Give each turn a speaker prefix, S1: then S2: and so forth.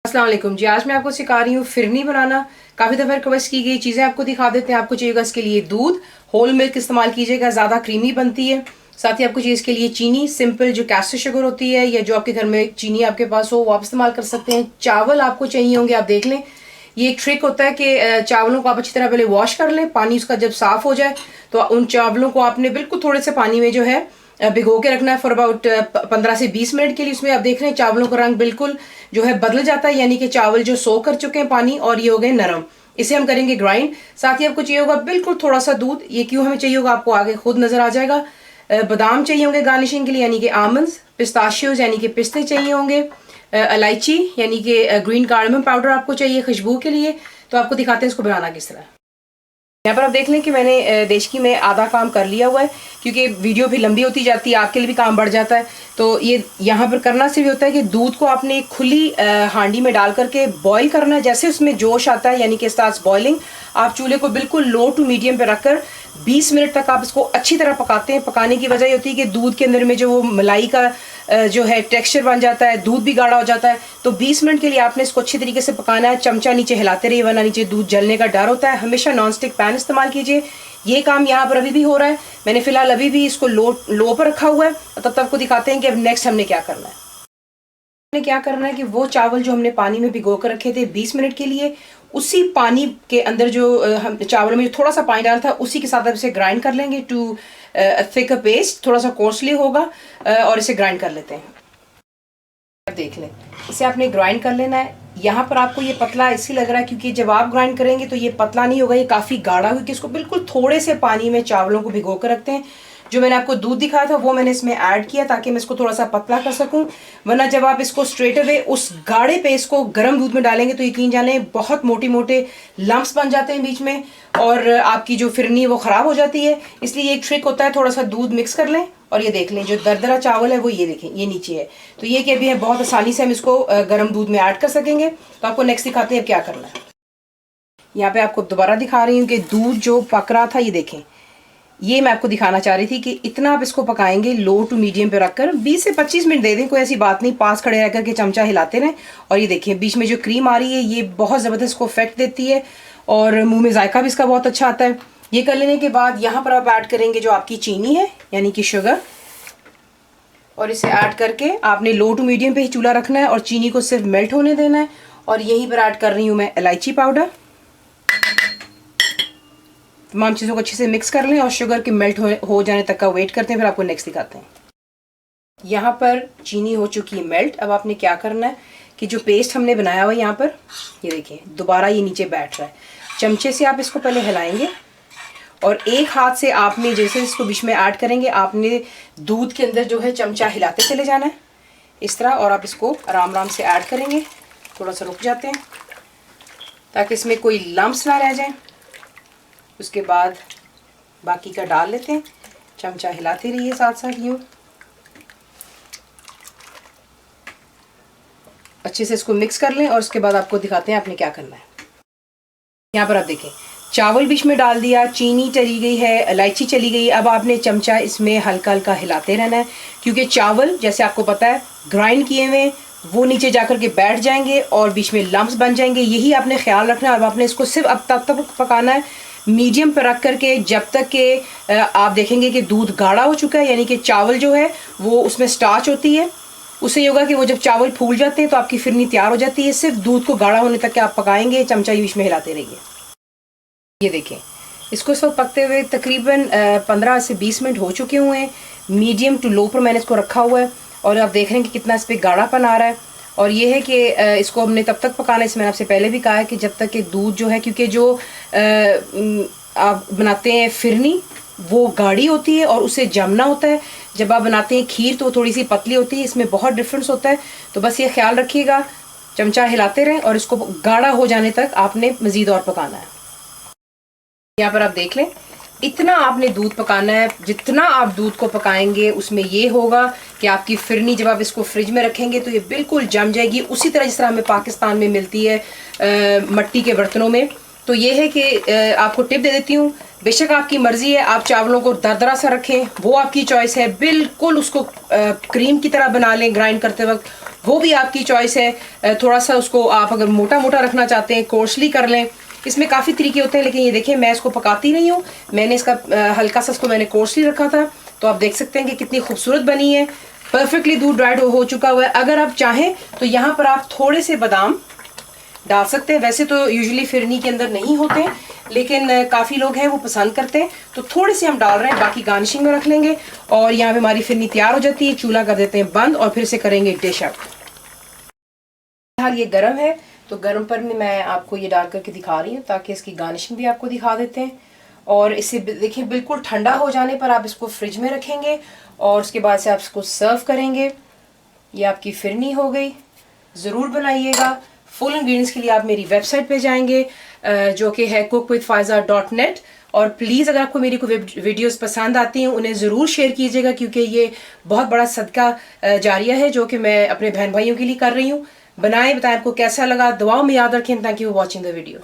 S1: अस्सलाम वालेकुम जी। आज मैं आपको सिखा रही हूँ फिरनी बनाना। काफ़ी दफ़ा रिक्वेस्ट की गई चीज़ें आपको दिखा देते हैं। आपको चाहिएगा इसके लिए दूध, होल मिल्क इस्तेमाल कीजिएगा, ज़्यादा क्रीमी बनती है। साथ ही आपको चाहिए इसके लिए चीनी, सिंपल जो कैस्टर शुगर होती है या जो आपके घर में चीनी आपके पास हो वो आप इस्तेमाल कर सकते हैं। चावल आपको चाहिए होंगे, आप देख लें। ये एक ट्रिक होता है कि चावलों को आप अच्छी तरह पहले वॉश कर लें, पानी उसका जब साफ़ हो जाए तो उन चावलों को आपने बिल्कुल थोड़े से पानी में जो है भिगो के रखना है फॉर अबाउट 15 से 20 मिनट के लिए। उसमें आप देख रहे हैं चावलों का रंग बिल्कुल जो है बदल जाता है, यानी कि चावल जो सो कर चुके हैं पानी और ये हो गए नरम। इसे हम करेंगे ग्राइंड। साथ ही आपको चाहिए होगा बिल्कुल थोड़ा सा दूध। ये क्यों हमें चाहिए होगा आपको आगे खुद नजर आ जाएगा। बादाम चाहिए होंगे गार्निशिंग के लिए, यानी कि आमंड्स, पिस्ताशियोज यानी कि पिस्ते चाहिए होंगे, इलायची यानी कि ग्रीन कार्डमम पाउडर आपको चाहिए खुशबू के लिए। तो आपको दिखाते हैं इसको बनाना किस तरह। यहाँ पर आप देख लें कि मैंने देशकी में आधा काम कर लिया हुआ है, क्योंकि वीडियो भी लंबी होती जाती है, आपके लिए भी काम बढ़ जाता है। तो ये यहाँ पर करना सिर्फ होता है कि दूध को आपने खुली हांडी में डाल करके बॉईल करना है। जैसे उसमें जोश आता है यानी कि स्टार्ट्स बॉइलिंग, आप चूल्हे को बिल्कुल लो टू मीडियम पे रखकर 20 मिनट तक आप इसको अच्छी तरह पकाते हैं। पकाने की वजह ये होती है कि दूध के अंदर में जो वो मलाई का जो है टेक्सचर बन जाता है, दूध भी गाढ़ा हो जाता है। तो 20 मिनट के लिए आपने इसको अच्छी तरीके से पकाना है। चमचा नीचे हिलाते रहिए, वरना नीचे दूध जलने का डर होता है। हमेशा नॉन स्टिक पैन इस्तेमाल कीजिए। ये काम यहाँ पर अभी भी हो रहा है। मैंने फिलहाल अभी भी इसको लो पर रखा हुआ है। तब तक आपको दिखाते हैं कि अब नेक्स्ट हमने क्या करना है। हमने क्या करना है कि वो चावल जो हमने पानी में भिगो कर रखे थे 20 मिनट के लिए, उसी पानी के अंदर जो हम चावल में जो थोड़ा सा पानी डाला था उसी के साथ अब इसे ग्राइंड कर लेंगे टू थिक पेस्ट। थोड़ा सा कॉस्टली होगा और इसे ग्राइंड कर लेते हैं। देख लें, इसे आपने ग्राइंड कर लेना है। यहाँ पर आपको ये पतला इसलिए लग रहा है क्योंकि जब आप ग्राइंड करेंगे तो ये पतला नहीं होगा, ये काफ़ी गाढ़ा होगा। इसको बिल्कुल थोड़े से पानी में चावलों को भिगो कर रखते हैं। जो मैंने आपको दूध दिखाया था वो मैंने इसमें ऐड किया ताकि मैं इसको थोड़ा सा पतला कर सकूं। वरना जब आप इसको स्ट्रेट अवे उस गाढ़े पेस्ट को गर्म दूध में डालेंगे तो यकीन जाने बहुत मोटे मोटे लम्प्स बन जाते हैं बीच में और आपकी जो फिरनी है वो ख़राब हो जाती है। इसलिए एक ट्रिक होता है, थोड़ा सा दूध मिक्स कर लें और ये देख लें जो दरदरा चावल है वो ये देखें ये नीचे है। तो ये कि अभी बहुत आसानी से हम इसको गर्म दूध में ऐड कर सकेंगे। तो आपको नेक्स्ट दिखाते हैं अब क्या करना है। यहाँ पे आपको दोबारा दिखा रही हूँ कि दूध जो पक रहा था, ये देखें, ये मैं आपको दिखाना चाह रही थी कि इतना आप इसको पकाएंगे लो टू मीडियम पे रखकर 20 से 25 मिनट दे दें, कोई ऐसी बात नहीं। पास खड़े रहकर के चमचा हिलाते रहें। और ये देखिए बीच में जो क्रीम आ रही है ये बहुत ज़बरदस्त को इफेक्ट देती है और मुंह में जायका भी इसका बहुत अच्छा आता है। ये कर लेने के बाद यहाँ पर आप ऐड करेंगे जो आपकी चीनी है यानी कि शुगर, और इसे ऐड करके आपने लो टू मीडियम पे ही चूल्हा रखना है और चीनी को सिर्फ मेल्ट होने देना है। और यहीं पर ऐड कर रही हूँ मैं इलायची पाउडर। तमाम चीज़ों को अच्छे से मिक्स कर लें और शुगर के मेल्ट हो जाने तक का वेट करते हैं। फिर आपको नेक्स्ट दिखाते हैं। यहाँ पर चीनी हो चुकी है मेल्ट। अब आपने क्या करना है कि जो पेस्ट हमने बनाया हुआ है यहाँ पर ये देखिए दोबारा ये नीचे बैठ रहा है। चमचे से आप इसको पहले हिलाएंगे और एक हाथ से आपने जैसे इसको बीच में ऐड करेंगे आपने दूध के अंदर जो है चमचा हिलाते चले जाना है इस तरह, और आप इसको आराम आराम से ऐड करेंगे। थोड़ा सा रुक जाते हैं ताकि इसमें कोई लम्प्स ना रह जाए। उसके बाद बाकी का डाल लेते हैं। चमचा हिलाते रहिए साथ साथ, यूँ अच्छे से इसको मिक्स कर लें और उसके बाद आपको दिखाते हैं आपने क्या करना है। यहाँ पर आप देखें चावल बीच में डाल दिया, चीनी चली गई है, इलायची चली गई। अब आपने चमचा इसमें हल्का हल्का हिलाते रहना है क्योंकि चावल जैसे आपको पता है ग्राइंड किए हुए वो नीचे जाकर के बैठ जाएंगे और बीच में लम्प्स बन जाएंगे। यही आपने ख्याल रखना है। अब आपने इसको सिर्फ अब तब तक पकाना है मीडियम पर रख करके जब तक कि आप देखेंगे कि दूध गाढ़ा हो चुका है, यानी कि चावल जो है वो उसमें स्टार्च होती है। उससे ये होगा कि वो जब चावल फूल जाते हैं तो आपकी फिरनी तैयार हो जाती है। सिर्फ दूध को गाढ़ा होने तक के आप पकाएंगे, चमचा बीच में हिलाते रहिए। ये देखें इसको इस वक्त पकते हुए तकरीबन 15 से 20 मिनट हो चुके हुए हैं। मीडियम टू लो पर मैंने इसको रखा हुआ है और आप देख रहे हैं कि कितना इस पर गाढ़ापन आ रहा है। और ये है कि इसको हमने तब तक पकाना है, इसमें आपसे पहले भी कहा है कि जब तक कि दूध जो है, क्योंकि जो आप बनाते हैं फिरनी वो गाढ़ी होती है और उसे जमना होता है। जब आप बनाते हैं खीर तो थोड़ी सी पतली होती है, इसमें बहुत डिफरेंस होता है। तो बस ये ख्याल रखिएगा, चमचा हिलाते रहें और इसको गाढ़ा हो जाने तक आपने मज़ीद और पकाना है। यहाँ पर आप देख लें इतना आपने दूध पकाना है। जितना आप दूध को पकाएंगे उसमें ये होगा कि आपकी फिरनी जब आप इसको फ्रिज में रखेंगे तो ये बिल्कुल जम जाएगी, उसी तरह जिस तरह हमें पाकिस्तान में मिलती है मट्टी के बर्तनों में। तो ये है कि आपको टिप दे देती हूँ, बेशक आपकी मर्जी है, आप चावलों को दरदरा सा रखें, वो आपकी चॉइस है। बिल्कुल उसको क्रीम की तरह बना लें ग्राइंड करते वक्त, वो भी आपकी चॉइस है। थोड़ा सा उसको आप अगर मोटा मोटा रखना चाहते हैं, कोर्सली कर लें। इसमें काफ़ी तरीके होते हैं, लेकिन ये देखें मैं इसको पकाती नहीं हूँ, मैंने इसका हल्का सा इसको मैंने कोर्सली रखा था, तो आप देख सकते हैं कि कितनी खूबसूरत बनी है। परफेक्टली दूध ड्राइड हो चुका हुआ है। अगर आप चाहें तो यहाँ पर आप थोड़े से बादाम डाल सकते हैं, वैसे तो यूजुअली फिरनी के अंदर नहीं होते, लेकिन काफ़ी लोग हैं वो पसंद करते हैं, तो थोड़े से हम डाल रहे हैं, बाकी गार्निशिंग में रख लेंगे। और यहाँ पे हमारी फिरनी तैयार हो जाती है, चूल्हा कर देते हैं बंद और फिर से करेंगे डिश आउट। फिलहाल ये गर्म है, तो गर्म पर मैं आपको ये डाल करके दिखा रही हूँ ताकि इसकी गार्निशिंग भी आपको दिखा देते हैं। और इसे देखिए बिल्कुल ठंडा हो जाने पर आप इसको फ्रिज में रखेंगे और उसके बाद से आप इसको सर्व करेंगे। ये आपकी फिरनी हो गई, ज़रूर बनाइएगा। फुल इंग्रेडिएंट्स के लिए आप मेरी वेबसाइट पे जाएंगे जो कि है cookwithfaiza.net। और प्लीज़ अगर आपको मेरी कोई वीडियोस पसंद आती हैं उन्हें ज़रूर शेयर कीजिएगा, क्योंकि ये बहुत बड़ा सदका जारिया है जो कि मैं अपने बहन भाइयों के लिए कर रही हूँ। बनाएं, बताएं आपको कैसा लगा, दुआओं में याद रखें। Thank you for watching the video.